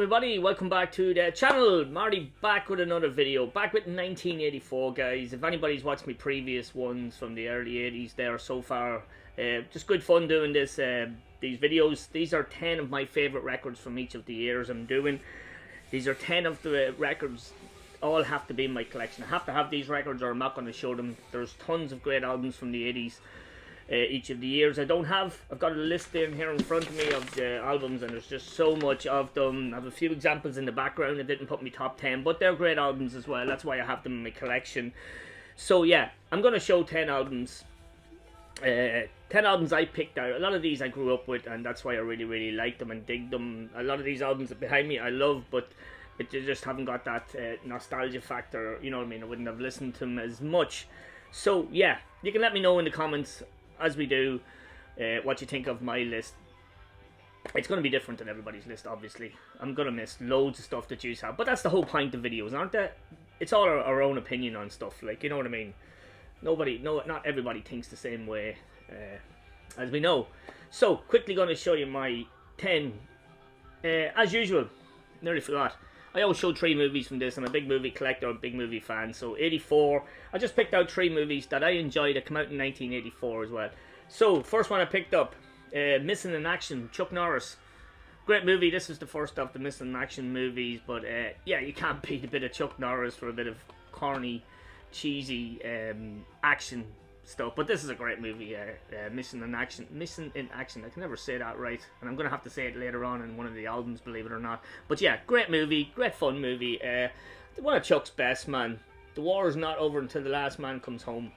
everybody, welcome back to the channel. Marty back with another video, back with 1984 guys. If anybody's watched my previous ones from the early 80s there so far, just good fun doing these videos. These are 10 of my favourite records from each of the years I'm doing. These are 10 of the records, all have to be in my collection. I have to have these records or I'm not going to show them. There's tons of great albums from the 80s. Each of the years I've got a list in here in front of me of the albums, and there's just so much of them. I have a few examples in the background. I didn't put my top 10, but they're great albums as well. That's why I have them in my collection. So yeah, I'm going to show 10 albums. 10 albums I picked out. A lot of these I grew up with, and that's why I really like them and dig them. A lot of these albums behind me I love, but they just haven't got that nostalgia factor, you know what I mean? I wouldn't have listened to them as much. So yeah, you can let me know in the comments as we do what you think of my list. It's going to be different than everybody's list, obviously. I'm going to miss loads of stuff that you have, but that's the whole point of videos, aren't they? It's all our own opinion on stuff, like, you know what I mean? Not everybody thinks the same way, as we know. So quickly going to show you my 10. As usual, nearly forgot, I always show 3 movies from this. I'm a big movie collector, a big movie fan. So 84, I just picked out 3 movies that I enjoyed that came out in 1984 as well. So first one I picked up, Missing in Action, Chuck Norris. Great movie. This is the first of the Missing in Action movies, but yeah, you can't beat a bit of Chuck Norris for a bit of corny, cheesy action stuff. But this is a great movie, Missing in Action. I can never say that right, and I'm gonna have to say it later on in one of the albums, believe it or not. But yeah, great movie, great fun movie. One of Chuck's best, man. The war is not over until the last man comes home.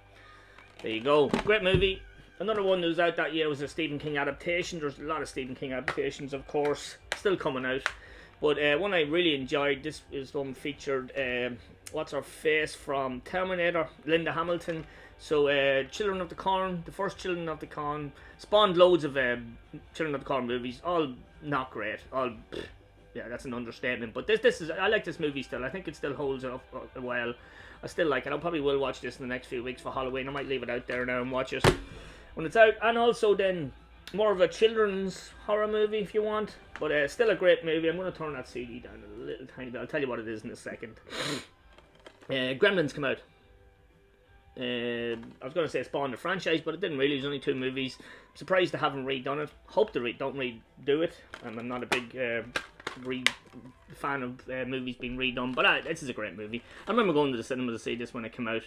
There you go, great movie. Another one that was out that year was a Stephen King adaptation. There's a lot of Stephen King adaptations, of course, still coming out. But one I really enjoyed, this is one featured, what's her face from Terminator, Linda Hamilton. So Children of the Corn, the first Children of the Corn, spawned loads of Children of the Corn movies, all not great, all, yeah, that's an understatement. But this is, I like this movie still. I think it still holds up well. I still like it. I probably will watch this in the next few weeks for Halloween. I might leave it out there now and watch it when it's out. And also then more of a children's horror movie if you want, but still a great movie. I'm going to turn that CD down a little tiny bit. I'll tell you what it is in a second. Gremlins come out. I was going to say spawned the franchise, but it didn't really. There's only 2 movies. I'm surprised they haven't redone it. Hope they don't redo it. I'm not a big fan of movies being redone, but this is a great movie. I remember going to the cinema to see this when it came out,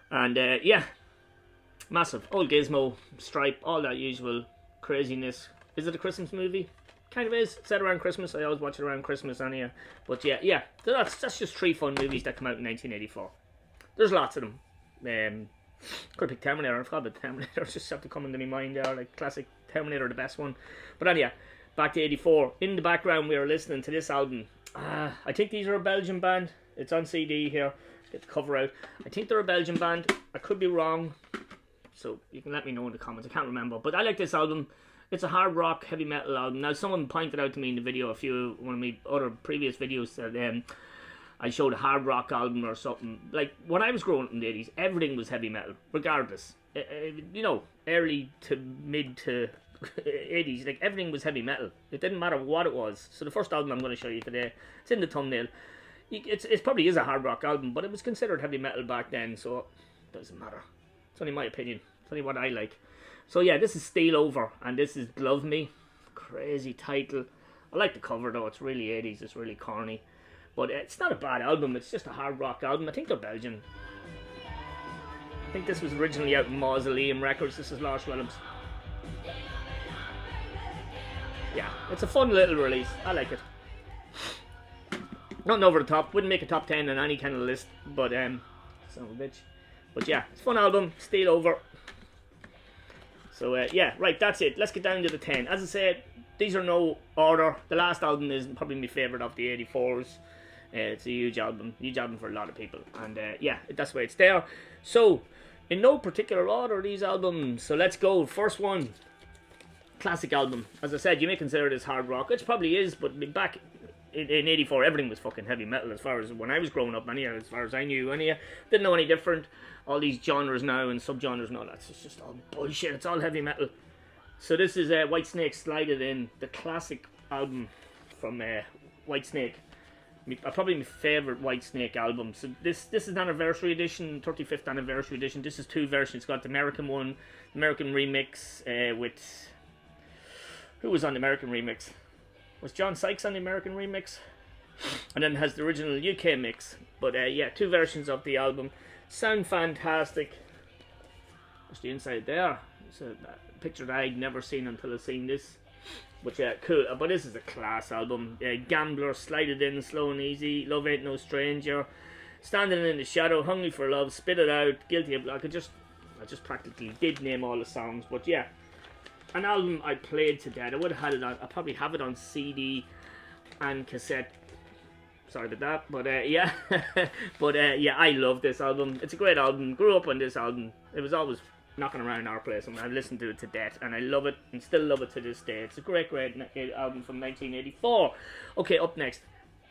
and yeah, massive. Old Gizmo, Stripe, all that usual craziness. Is it a Christmas movie? Kind of is. It's set around Christmas. I always watch it around Christmas anyhow. But yeah. So that's just 3 fun movies that come out in 1984. There's lots of them. Could pick Terminator. I forgot about Terminator. Just have to come into my mind there. Like classic Terminator, the best one. But anyhow, back to 84. In the background, we are listening to this album. I think these are a Belgian band. It's on CD here. Get the cover out. I think they're a Belgian band. I could be wrong, so you can let me know in the comments. I can't remember, but I like this album. It's a hard rock, heavy metal album. Now, someone pointed out to me in the video, one of my other previous videos, that I showed a hard rock album or something. Like, when I was growing up in the 80s, everything was heavy metal, regardless. You know, early to mid to 80s, like, everything was heavy metal. It didn't matter what it was. So the first album I'm going to show you today, it's in the thumbnail. It probably is a hard rock album, but it was considered heavy metal back then, so it doesn't matter. It's only my opinion. It's only what I like. So yeah, this is Steel Over, and this is Glove Me. Crazy title. I like the cover though, it's really 80s, it's really corny. But it's not a bad album, it's just a hard rock album. I think they're Belgian. I think this was originally out in Mausoleum Records. This is Lars Willems. Yeah, it's a fun little release. I like it. Nothing over the top. Wouldn't make a top 10 on any kind of list, but son of a bitch. But yeah, it's a fun album. Steel Over. So yeah, right, that's it. Let's get down to the 10. As I said, these are no order. The last album is probably my favourite of the 84s. It's a huge album for a lot of people. And yeah, that's why it's there. So, in no particular order, these albums. So let's go. First one, classic album. As I said, you may consider this hard rock, which probably is, but back in 84, everything was fucking heavy metal as far as when I was growing up, anyhow, as far as I knew, anyhow. Didn't know any different. All these genres now and subgenres and all that, it's just all bullshit. It's all heavy metal. So this is Whitesnake Slide It In, the classic album from Whitesnake. Probably my favourite Whitesnake album. So this is an anniversary edition, 35th anniversary edition. This is two versions. It's got the American one, American remix with... Who was on the American remix? Was John Sykes on the American remix? And then it has the original UK mix. But yeah, two versions of the album. Sound fantastic. There's the inside there. It's a picture that I'd never seen until I seen this. But yeah, cool. But this is a class album. Gambler, Slide It In, Slow and Easy, Love Ain't No Stranger, Standing in the Shadow, Hungry for Love, Spit It Out, Guilty of... I just practically did name all the songs. But yeah, an album I played to death. I would have had it on... I probably have it on CD and cassette. Sorry about that. But yeah. But yeah, I love this album. It's a great album. Grew up on this album. It was always knocking around our place, and I've listened to it to death, and I love it and still love it to this day. It's a great album from 1984. Okay, up next,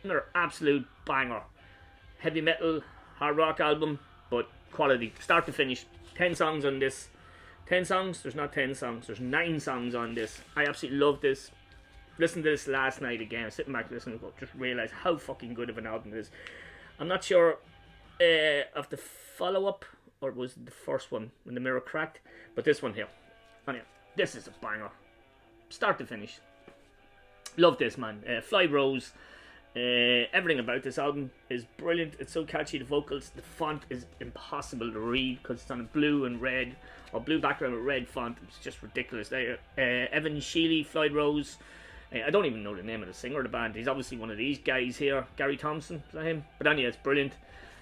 another absolute banger, heavy metal hard rock album, but quality start to finish. 10 songs on this. 10 songs? There's not 10 songs, there's 9 songs on this. I absolutely love this. Listened to this last night again, sitting back listening, but just realised how fucking good of an album it is. I'm not sure of the follow-up, or it was the first one when the mirror cracked, but this one here. Oh yeah, this is a banger. Start to finish. Love this, man. Fly Rose. Everything about this album is brilliant. It's so catchy. The vocals, the font is impossible to read because it's on a blue and red, or blue background with red font. It's just ridiculous. Evan Sheely, Fly Rose. I don't even know the name of the singer of the band. He's obviously one of these guys here. Gary Thompson, is that him? But anyway, it's brilliant.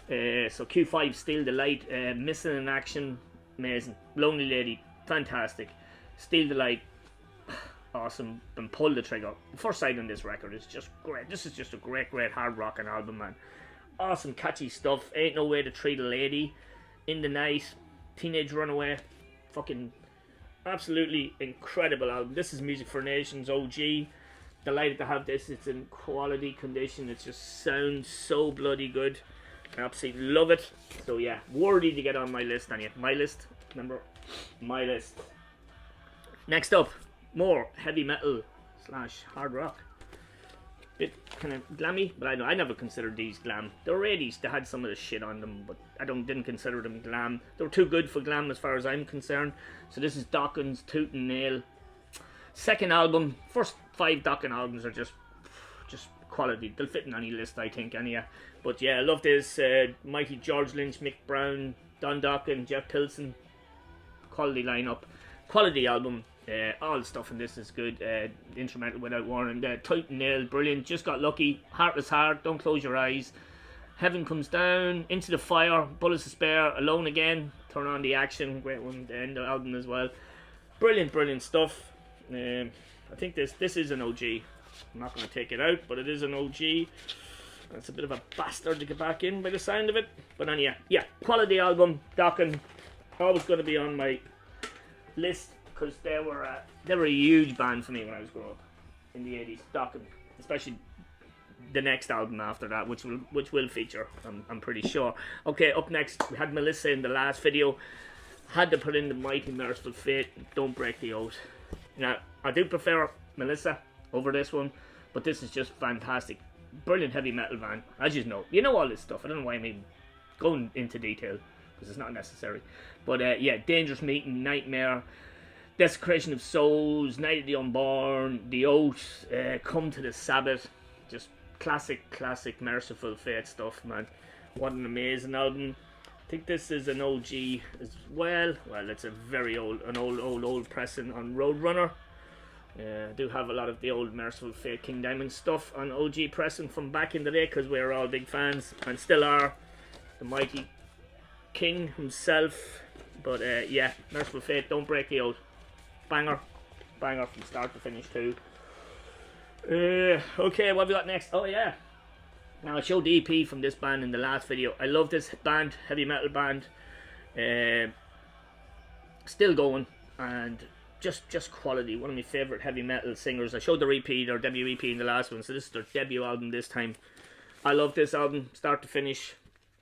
So Q5, Steal the Light, Missing in Action, amazing. Lonely Lady, fantastic. Steal the Light, awesome. And Pull the Trigger. The first side on this record is just great. This is just a great hard rocking album, man. Awesome, catchy stuff. Ain't No Way to Treat a Lady, In the Night, Teenage Runaway. Fucking absolutely incredible album. This is Music for Nations OG. Delighted to have this. It's in quality condition. It just sounds so bloody good. I absolutely love it. So yeah, worthy to get on my list. And my list, remember, my list. Next up, more heavy metal / hard rock. Bit kind of glammy, but I never considered these glam. They were 80s. They had some of the shit on them, but I didn't consider them glam. They were too good for glam as far as I'm concerned. So this is Dokken's Tooth and Nail. Second album. First 5 Dokken albums are just quality. They'll fit in any list, I think, anyhow. But yeah, I love this. Mighty George Lynch, Mick Brown, Don Dokken, Jeff Pilson. Quality lineup. Quality album. All the stuff in this is good. Instrumental Without Warning. Tooth and Nail, brilliant. Just Got Lucky. Heartless Heart, Don't Close Your Eyes. Heaven Comes Down. Into the Fire. Bullets to Spare. Alone Again. Turn On the Action. Great one. The end of the album as well. Brilliant stuff. I think this is an OG. I'm not going to take it out, but it is an OG. It's a bit of a bastard to get back in by the sound of it. But anyhow, yeah, quality album. Dokken, always going to be on my list because they were a huge band for me when I was growing up in the 80s. Dokken, especially the next album after that, which will feature, I'm pretty sure. Okay, up next we had Melissa in the last video. Had to put in the Mighty Merciful Fate, Don't Break the Oath. Now I do prefer Melissa over this one, but this is just fantastic. Brilliant heavy metal band, as you know all this stuff. I don't know why I'm even going into detail because it's not necessary. But yeah, Dangerous Meeting, Nightmare, Desecration of Souls, Night of the Unborn, The Oath, Come to the Sabbath. Just classic Merciful Fate stuff, man. What an amazing album. I think this is an OG as well. Well, it's a very old pressing on Roadrunner. I do have a lot of the old Merciful Fate King Diamond stuff on OG pressing from back in the day because we were all big fans and still are. The mighty King himself. But yeah, Merciful Fate, Don't Break the Oath. Banger from start to finish too. Okay, what have we got next? Oh yeah. Now I showed the EP from this band in the last video. I love this band, heavy metal band. Still going and just quality. One of my favourite heavy metal singers. I showed their EP, their debut EP in the last one, so this is their debut album this time. I love this album, start to finish.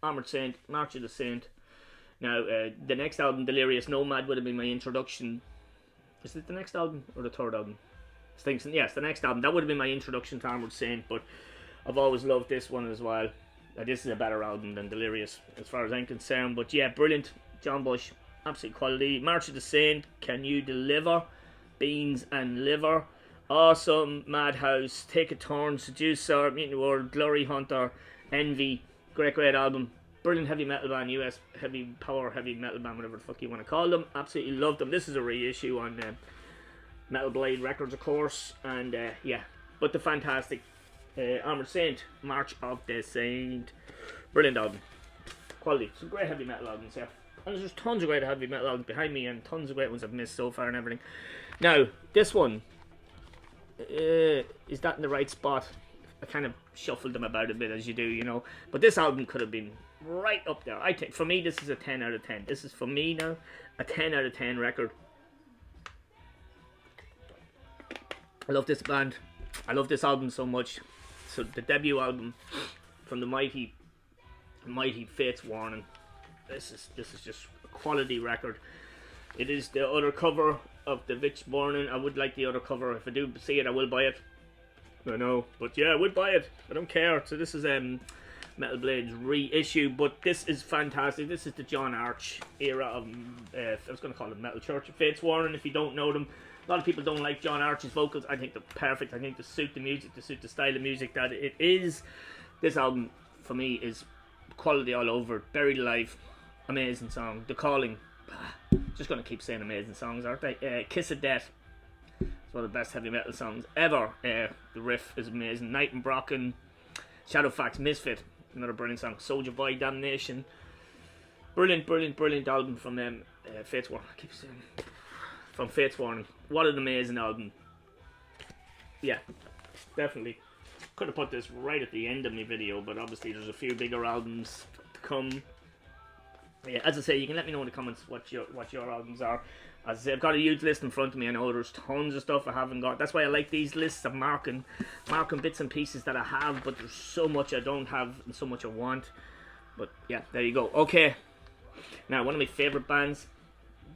Armoured Saint, March of the Saint. Now, the next album, Delirious Nomad, would have been my introduction. Is it the next album or the third album? Yes, the next album. That would have been my introduction to Armoured Saint, but I've always loved this one as well. This is a better album than Delirious as far as I'm concerned, but yeah, brilliant. John Bush, absolute quality. March of the Saint, Can You Deliver? Beans and Liver, awesome. Madhouse, Take a Turn, Seducer, Meeting the World, Glory Hunter, Envy, great album. Brilliant heavy metal band, US heavy power heavy metal band, whatever the fuck you want to call them. Absolutely love them. This is a reissue on Metal Blade Records, of course, and yeah, but the fantastic Armored Saint, March of the Saint, brilliant album, quality. Some great heavy metal albums here, and there's tons of great heavy metal albums behind me, and tons of great ones I've missed so far and everything. Now this one, is that in the right spot? I kind of shuffled them about a bit, as you do, you know, but this album could have been right up there. I think for me this is a 10 out of 10. This is for me now a 10 out of 10 record. I love this band. I love this album so much. So the debut album from the mighty Fates Warning. This is just a quality record. It is the other cover of the Fates Warning. I would like the other cover. If I do see it, I will buy it. I know, but yeah, I would buy it. I don't care. So this is Metal Blade's reissue, but this is fantastic. This is the John Arch era of I was going to call it Metal Church of Fates Warning. If you don't know them, a lot of people don't like John Arch's vocals. I think they're perfect. I think they suit the music, they suit the style of music that it is. This album for me is quality all over. Buried Alive, amazing song. The Calling, just going to keep saying amazing songs, aren't they? Kiss of Death, it's one of the best heavy metal songs ever. The riff is amazing. Night and Brocken, Shadowfax, Misfit, another brilliant song. Soldier Boy, Damnation, brilliant album from them. Fates Warning, I keep saying, from Fates Warning. What an amazing album. Yeah, definitely could have put this right at the end of my video, but obviously there's a few bigger albums to come. Yeah, as I say, you can let me know in the comments what your albums are. As I say, I've got a huge list in front of me. I know there's tons of stuff I haven't got. That's why I like these lists of marking bits and pieces that I have, but there's so much I don't have and so much I want. But yeah, there you go. Okay, now one of my favourite bands.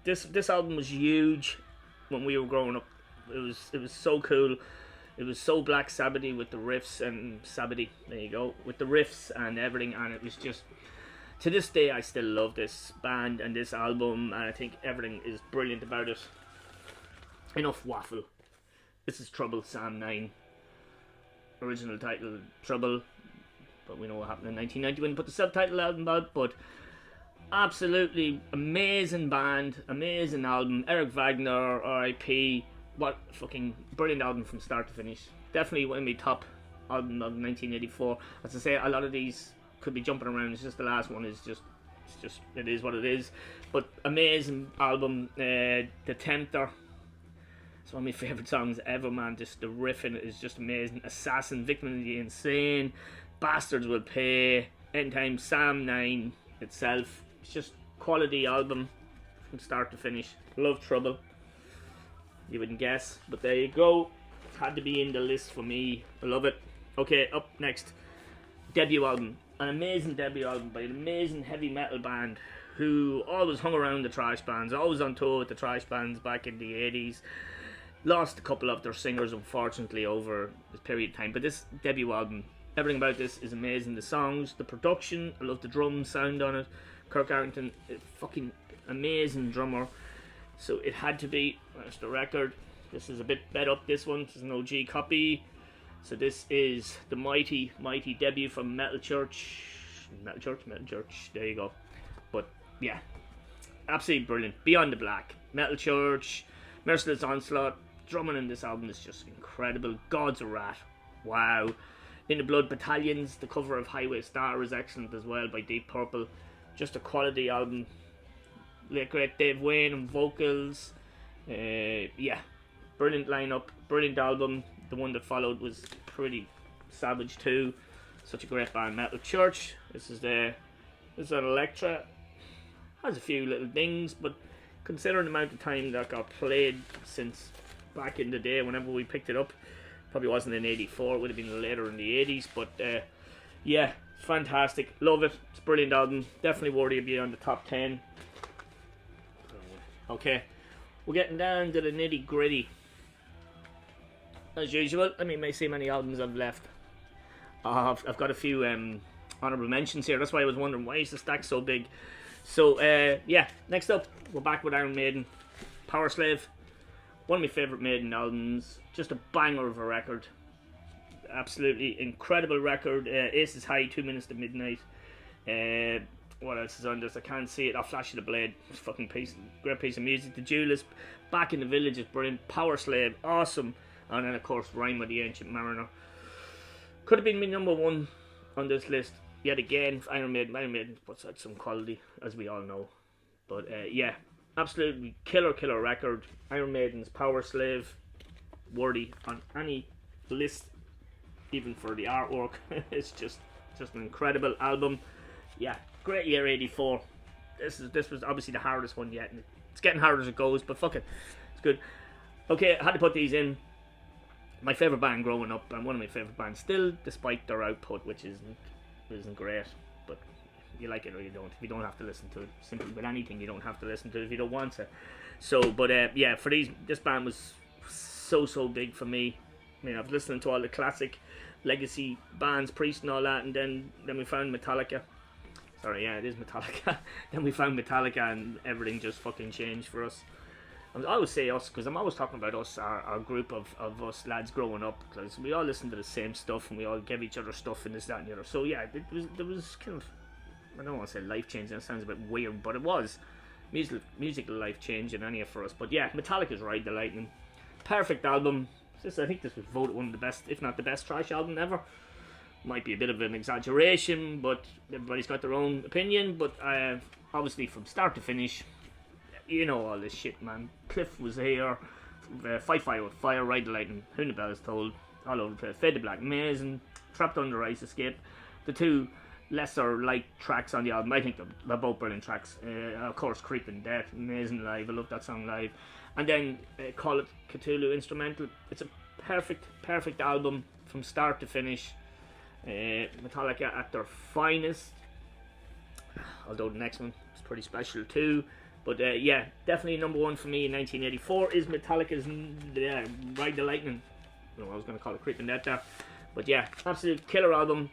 This album was huge when we were growing up. It was so cool. It was so Black Sabbath-y with the riffs and Sabbath-y, there you go, with the riffs and everything, and it was just, to this day I still love this band and this album, and I think everything is brilliant about it. Enough waffle. This is Trouble, Psalm 9. Original title, Trouble, but we know what happened in 1990 when they put the self-titled album out, but absolutely amazing band, amazing album. Eric Wagner, R.I.P. What a fucking brilliant album from start to finish. Definitely one of my top album of 1984. As I say, a lot of these could be jumping around. It's just the last one is just it is what it is. But amazing album. The Tempter. It's one of my favourite songs ever, man. Just the riff in it is just amazing. Assassin, Victim of the Insane, Bastards Will Pay, End Time, Psalm 9 itself. It's just quality album from start to finish. Love Trouble. You wouldn't guess, but there you go. It had to be in the list for me. I love it. Okay, up next, debut album. An amazing debut album by an amazing heavy metal band who always hung around the trash bands, always on tour with the trash bands back in the 80s. Lost a couple of their singers, unfortunately, over this period of time. But this debut album, everything about this is amazing. The songs, the production, I love the drum sound on it. Kirk Arrington, a fucking amazing drummer. So it had to be. That's the record. This is a bit sped up, this one. This is an OG copy. So this is the mighty debut from Metal Church. Metal Church. There you go. But yeah, absolutely brilliant. Beyond the Black, Metal Church, Merciless Onslaught. Drumming in this album is just incredible. God's a Rat. Wow. In the Blood Battalions, the cover of Highway Star is excellent as well by Deep Purple. Just a quality album. Great Dave Wayne and vocals. Yeah, brilliant lineup, brilliant album. The one that followed was pretty savage too. Such a great band, Metal Church. This is an Elektra. Has a few little things, but considering the amount of time that got played since back in the day, whenever we picked it up, probably wasn't in '84. It would have been later in the '80s. But yeah, it's fantastic. Love it. It's a brilliant album. Definitely worthy of being on the top 10. Okay, we're getting down to the nitty gritty. As usual, let me see how many albums I've left. I've got a few honorable mentions here. That's why I was wondering, why is the stack so big? So yeah, next up we're back with Iron Maiden, Power Slave. One of my favourite Maiden albums. Just a banger of a record. Absolutely incredible record. Aces High, 2 Minutes to Midnight. What else is on this? I can't see it. I'll Flash of the Blade. Fucking great piece of music. The Duelist, Back in the Village is brilliant. Power Slave, awesome. And then of course Rhyme of the Ancient Mariner. Could have been my number one on this list. Yet again, Iron Maiden puts out some quality, as we all know. But yeah, absolutely killer record. Iron Maiden's Power Slave, worthy on any list, even for the artwork. It's just an incredible album. Yeah, great year '84. This was obviously the hardest one yet, and it's getting harder as it goes. But fuck it, it's good. Okay, I had to put these in. My favourite band growing up, and one of my favourite bands still, despite their output, which isn't great, but you like it or you don't. If you don't have to listen to it, simply with anything, you don't have to listen to it if you don't want to. So, but yeah, for this band was so big for me. I mean, I was listening to all the classic legacy bands, Priest and all that, and then we found Metallica. Sorry, yeah, it is Metallica. Then we found Metallica, and everything just fucking changed for us. I always say us, because I'm always talking about us, our group of us lads growing up, because we all listened to the same stuff, and we all gave each other stuff and this, that, and the other. So yeah, there was kind of, I don't want to say life changing, that sounds a bit weird, but it was musical life changing anyhow for us. But yeah, Metallica's Ride the Lightning, perfect album. I think this was voted one of the best, if not the best, thrash album ever. Might be a bit of an exaggeration, but everybody's got their own opinion. But obviously from start to finish, you know all this shit, man. Cliff was here, Fight Fire with Fire, Ride the Lightning, Who the Bell is Told, all over the place. Fade to Black, amazing. Trapped Under Ice, Escape. The two lesser light tracks on the album, I think they're both brilliant tracks. Of course, Creeping Death, amazing live. I love that song live. And then Call It Cthulhu instrumental. It's a perfect album from start to finish. Metallica at their finest. Although the next one is pretty special too. But yeah, definitely number one for me in 1984 is Metallica's Ride the Lightning. I was going to call it Creeping Death there. But yeah, absolute killer album.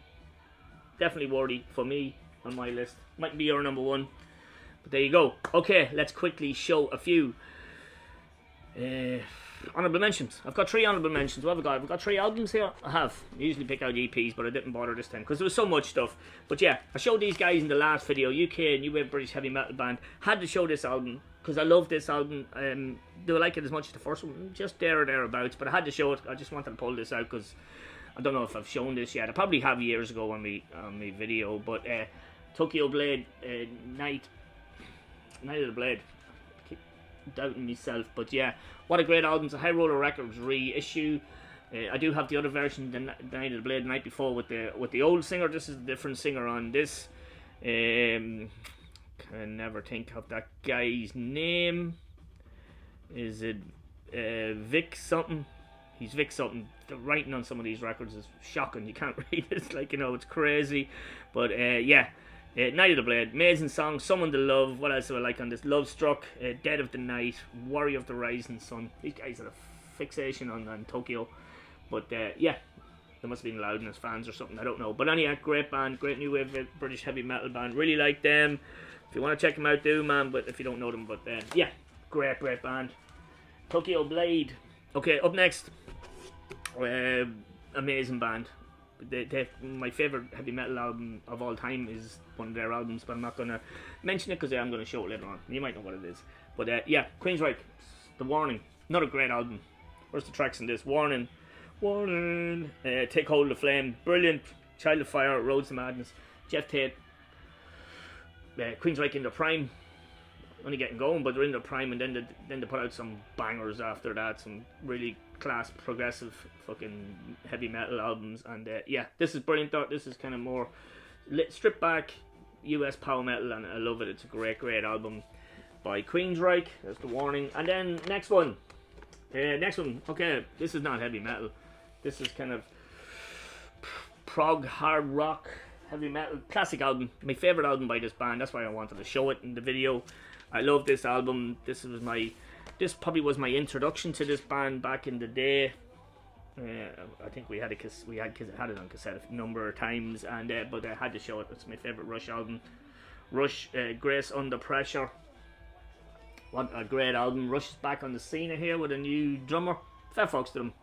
Definitely worthy for me on my list. Might be your number one. But there you go. Okay, let's quickly show a few honourable mentions. I've got 3 honourable mentions. What have I got? I've got 3 albums here. I have. I usually pick out EPs, but I didn't bother this time because there was so much stuff. But yeah, I showed these guys in the last video. UK New Wave British Heavy Metal Band. Had to show this album because I love this album. Do I like it as much as the first one? Just there or thereabouts. But I had to show it. I just wanted to pull this out because I don't know if I've shown this yet. I probably have years ago on my video. But Tokyo Blade, Night of the Blade. Doubting myself, but yeah, what a great album. It's a High Roller Records reissue. I do have the other version, the Night of the Blade, the night before, with the old singer. This is a different singer on this. Can never think of that guy's name. Is it Vic something? He's Vic something. The writing on some of these records is shocking. You can't read it. It's like, you know, it's crazy. But yeah. Night of the Blade, amazing song, Someone to Love. What else do I like on this? Love Struck, Dead of the Night, Warrior of the Rising Sun. These guys had a fixation on Tokyo. But yeah, they must have been Loudness fans or something, I don't know. But anyway, great band, great new wave British heavy metal band. Really like them. If you want to check them out, do, man. But if you don't know them, but yeah, great band. Tokyo Blade. Okay, up next, amazing band. My favourite heavy metal album of all time is one of their albums, but I'm not going to mention it because I'm going to show it later on. You might know what it is. But yeah, Queensryche, The Warning, not a great album. Where's the tracks in this? Warning, Take Hold of the Flame, brilliant. Child of Fire, Roads to Madness, Jeff Tate, Queensryche in their prime. Only getting going, but they're in their prime, and then they put out some bangers after that, some really class progressive fucking heavy metal albums. And yeah, this is brilliant though. This is kind of more stripped back US power metal, and I love it. It's a great album by Queensryche. That's The Warning. And then next one, okay, this is not heavy metal. This is kind of prog hard rock heavy metal, classic album, my favorite album by this band. That's why I wanted to show it in the video. I love this album. This probably was my introduction to this band back in the day. I think we had it on cassette a number of times, and but I had to show it. It's my favorite Rush album. Rush, Grace Under Pressure. What a great album. Rush is back on the scene here with a new drummer. Fair fucks to them.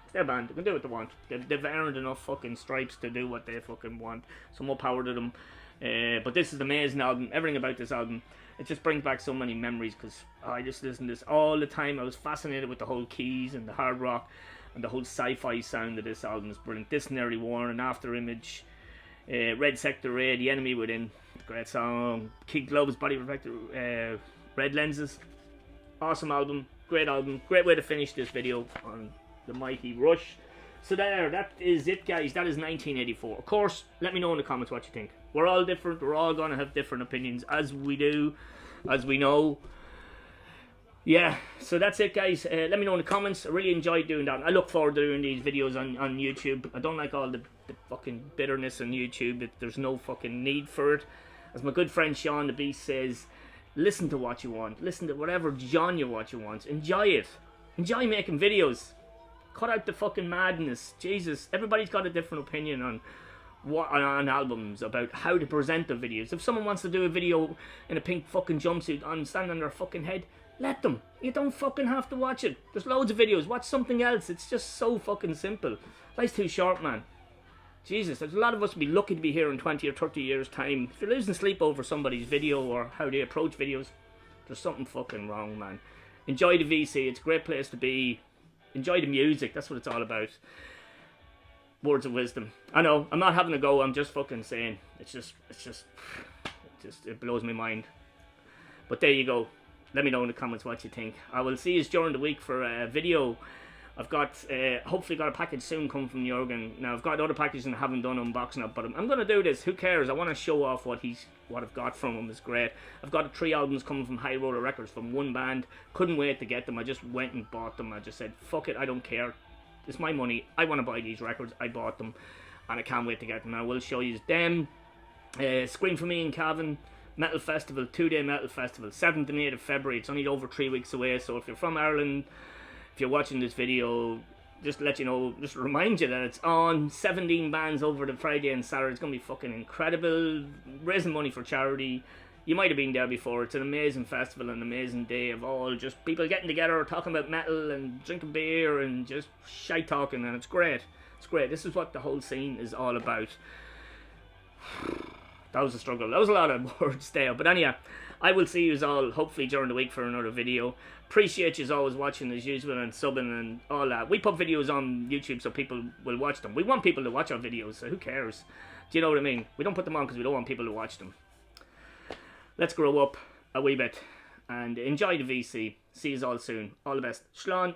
It's their band. They can do what they want. They've earned enough fucking stripes to do what they fucking want. So more power to them. But this is an amazing album. Everything about this album, it just brings back so many memories, because I just listen to this all the time. I was fascinated with the whole keys and the hard rock and the whole sci-fi sound of this album is brilliant. This and Early Warning, After Image, Red Sector A, The Enemy Within, great song. Kid Globe's Body Reflector, Red Lenses, awesome album, great way to finish this video on the mighty Rush. So that is it, guys. That is 1984. Of course, let me know in the comments what you think. We're all different. We're all going to have different opinions, as we do, as we know. Yeah, so that's it, guys. Let me know in the comments. I really enjoyed doing that. I look forward to doing these videos on YouTube. I don't like all the fucking bitterness on YouTube. There's no fucking need for it. As my good friend Sean the Beast says, listen to what you want. Listen to whatever genre what you want. Enjoy it. Enjoy making videos. Cut out the fucking madness. Jesus, everybody's got a different opinion on albums, about how to present the videos. If someone wants to do a video in a pink fucking jumpsuit on standing on their fucking head, let them. You don't fucking have to watch it. There's loads of videos. Watch something else. It's just so fucking simple. Life's too short, man. Jesus, there's a lot of us will be lucky to be here in 20 or 30 years time. If you're losing sleep over somebody's video or how they approach videos, there's something fucking wrong, man. Enjoy the VC. It's a great place to be. Enjoy the music. That's what it's all about. Words of wisdom. I know, I'm not having a go. I'm just fucking saying. It blows my mind. But there you go. Let me know in the comments what you think. I will see you during the week for a video. I've got, hopefully got a package soon coming from Jurgen. Now, I've got other packages and I haven't done unboxing it, but I'm going to do this. Who cares? I want to show off what I've got from him. Is great. I've got 3 albums coming from High Roller Records from one band. Couldn't wait to get them. I just went and bought them. I just said, fuck it, I don't care. It's my money. I want to buy these records. I bought them, and I can't wait to get them. I will show you them. Scream For Me in Cavan. Metal Festival, 2-day Metal Festival, 7th and 8th of February. It's only over 3 weeks away, so if you're from Ireland, if you're watching this video, just to let you know, just remind you that it's on. 17 bands over the Friday and Saturday. It's going to be fucking incredible. Raising money for charity. You might have been there before. It's an amazing festival, an amazing day of all just people getting together, talking about metal and drinking beer and just shite talking, and it's great. It's great. This is what the whole scene is all about. That was a struggle. That was a lot of words there. But anyhow, I will see you all hopefully during the week for another video. Appreciate you always watching as usual and subbing and all that. We put videos on YouTube so people will watch them. We want people to watch our videos, so who cares? Do you know what I mean? We don't put them on because we don't want people to watch them. Let's grow up a wee bit and enjoy the VC. See you all soon. All the best. Shlán.